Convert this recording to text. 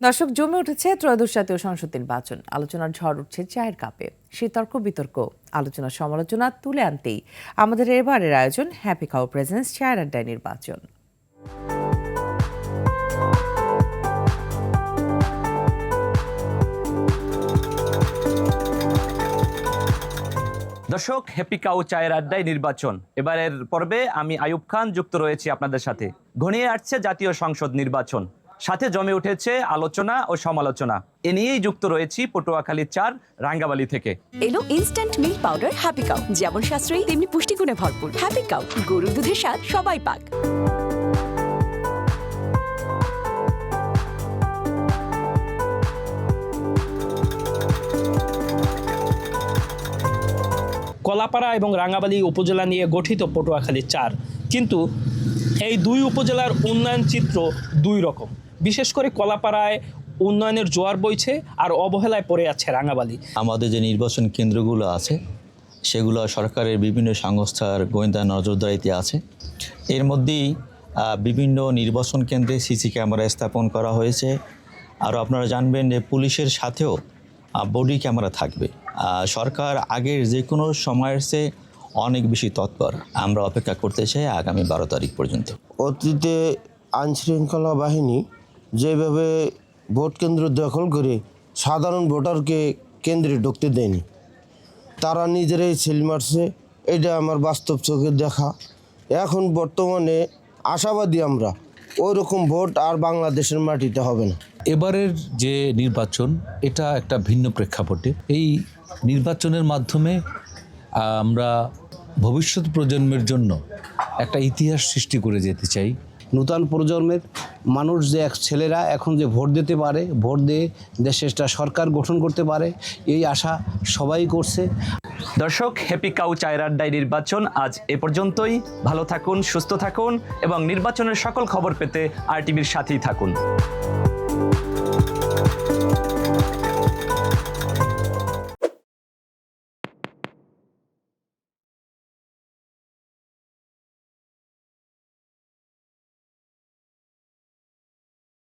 দর্শক, জমে উঠেছে ত্রয়োদশ জাতীয় সংসদ নির্বাচন। আলোচনার ঝড় উঠছে চায়ের কাপে। সেই তর্ক বিতর্ক, আলোচনা সমালোচনা তুলে আনতেই আমাদের এবারের আয়োজন হ্যাপি কাউ প্রেজেন্স চায়ের আড্ডায় নির্বাচন। দর্শক, হ্যাপি কাউ চায়ের আড্ডায় নির্বাচন এবারের পর্বে আমি আয়ুব খান যুক্ত রয়েছি আপনাদের সাথে। ঘনিয়ে আসছে জাতীয় সংসদ নির্বাচন, সাথে জমে উঠেছে আলোচনা ও সমালোচনা। এ নিয়েই যুক্ত রয়েছি পটুয়াখালী 4 রাঙ্গাবালি থেকে। এলো instant milk powder happy cow, যেমন সাশ্রয়ী তেমনি পুষ্টিগুণে ভরপুর। হ্যাপি কাউ, গরুর দুধের স্বাদ সবাই পাক। কলাপাড়া এবং রাঙ্গাবালী উপজেলা নিয়ে গঠিত পটুয়াখালী 4, কিন্তু এই দুই উপজেলার উন্নয়ন চিত্র দুই রকম। বিশেষ করে কলাপাড়ায় উন্নয়নের জোয়ার বইছে আর অবহেলায় পড়ে আছে রাঙ্গাবালী। আমাদের যে নির্বাচন কেন্দ্রগুলো আছে সেগুলো সরকারের বিভিন্ন সংস্থার গোয়েন্দা নজরদারিতে আছে। এর মধ্যেই বিভিন্ন নির্বাচন কেন্দ্রে সিসি ক্যামেরা স্থাপন করা হয়েছে। আর আপনারা জানবেন যে পুলিশের সাথেও বডি ক্যামেরা থাকবে। সরকার আগের যে কোনো সময়ের চেয়ে অনেক বেশি তৎপর। আমরা অপেক্ষা করতে চাই আগামী 12 তারিখ পর্যন্ত। অতীতে আইনশৃঙ্খলা বাহিনী যেভাবে ভোট কেন্দ্র দখল করে সাধারণ ভোটারকে কেন্দ্রে ঢুকতে দেয়নি, তারা নিজেরাই সিল মারছে। এটা আমার বাস্তব চোখে দেখা। এখন বর্তমানে আশাবাদী আমরা, ওই রকম ভোট আর বাংলাদেশের মাটিতে হবে না। এবারের যে নির্বাচন, এটা একটা ভিন্ন প্রেক্ষাপটে। এই নির্বাচনের মাধ্যমে আমরা ভবিষ্যৎ প্রজন্মের জন্য একটা ইতিহাস সৃষ্টি করে যেতে চাই। নূতন প্রজন্মের মানুষ যে ছেলেরা এখন যে ভোট দিতে পারে, ভোট দিয়ে দেশে একটা সরকার গঠন করতে পারে, এই আশা সবাই করছে। দর্শক, হ্যাপি কাউ চায়ের আড্ডায় নির্বাচন আজ এ পর্যন্তই। ভালো থাকুন, সুস্থ থাকুন এবং নির্বাচনের সকল খবর পেতে RTVর সাথেই থাকুন।